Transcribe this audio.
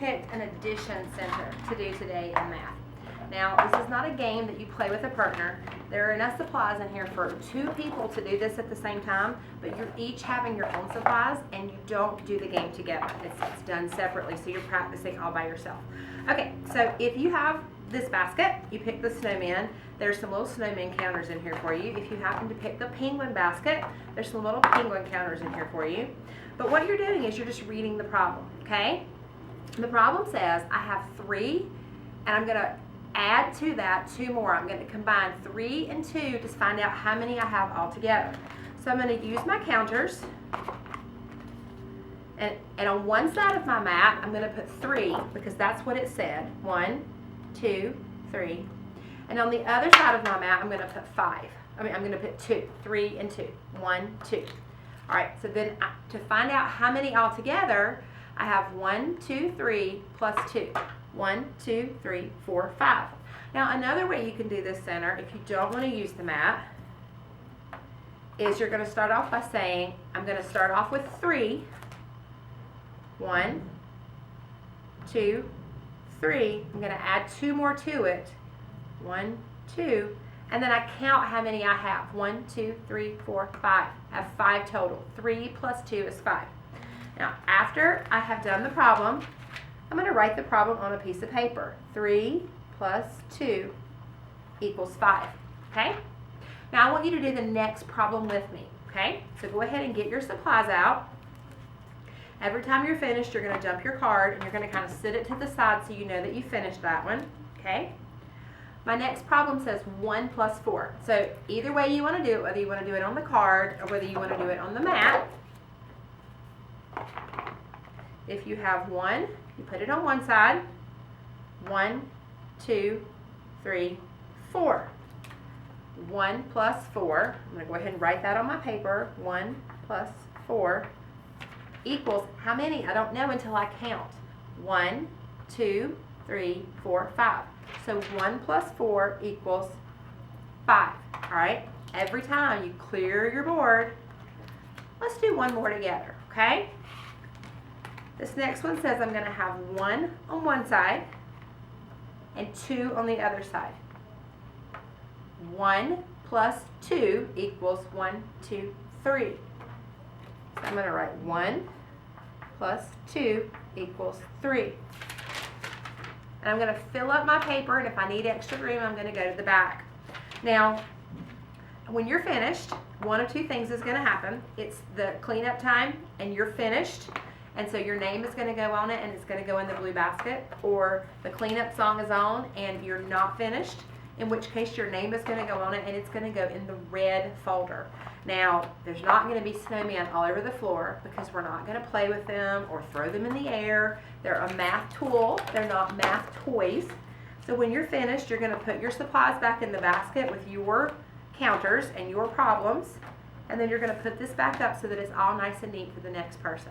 picked an addition center to do today in math. Now, this is not a game that you play with a partner. There are enough supplies in here for 2 people to do this at the same time, but you're each having your own supplies and you don't do the game together. It's done separately, so you're practicing all by yourself. Okay, so if you have this basket, you pick the snowman. There's some little snowman counters in here for you. If you happen to pick the penguin basket, there's some little penguin counters in here for you. But what you're doing is you're just reading the problem, okay? The problem says I have 3, and I'm going to add to that 2 more. I'm going to combine 3 and 2 to find out how many I have all together. So I'm going to use my counters, and on one side of my mat, I'm going to put 3 because that's what it said. 1, 2, 3. And on the other side of my mat, I'm going to put 5. I'm going to put 2, 3 and 2. 1, 2. All right, so then to find out how many all together, I have 1, 2, 3 plus 2. 1, 2, 3, 4, 5. Now another way you can do this center, if you don't want to use the mat, is you're going to start off by saying, I'm going to start off with 3. 1, 2, 3. I'm going to add 2 more to it. 1, 2. And then I count how many I have. 1, 2, 3, 4, 5. I have 5 total. 3 plus 2 is 5. Now, after I have done the problem, I'm going to write the problem on a piece of paper. 3 plus 2 equals 5. Okay? Now, I want you to do the next problem with me. Okay? So go ahead and get your supplies out. Every time you're finished, you're going to dump your card, and you're going to kind of sit it to the side so you know that you finished that one. Okay? My next problem says 1 plus 4. So either way you want to do it, whether you want to do it on the card or whether you want to do it on the mat, if you have 1, you put it on one side. 1, 2, 3, 4. 1 plus 4. I'm going to go ahead and write that on my paper. 1 plus 4 equals how many? I don't know until I count. 1, 2, 3, 4, 5. So 1 plus 4 equals 5. All right? Every time you clear your board, let's do one more together, okay? This next one says I'm going to have 1 on one side and 2 on the other side. 1 plus 2 equals 1, 2, 3. So I'm going to write 1 plus 2 equals 3. And I'm going to fill up my paper, and if I need extra room, I'm going to go to the back. Now, when you're finished, one of 2 things is going to happen. It's the cleanup time, and you're finished, and so your name is going to go on it, and it's going to go in the blue basket. Or the cleanup song is on, and you're not finished, in which case your name is going to go on it, and it's going to go in the red folder. Now, there's not going to be snowmen all over the floor because we're not going to play with them or throw them in the air. They're a math tool. They're not math toys. So when you're finished, you're going to put your supplies back in the basket with your counters and your problems, and then you're going to put this back up so that it's all nice and neat for the next person.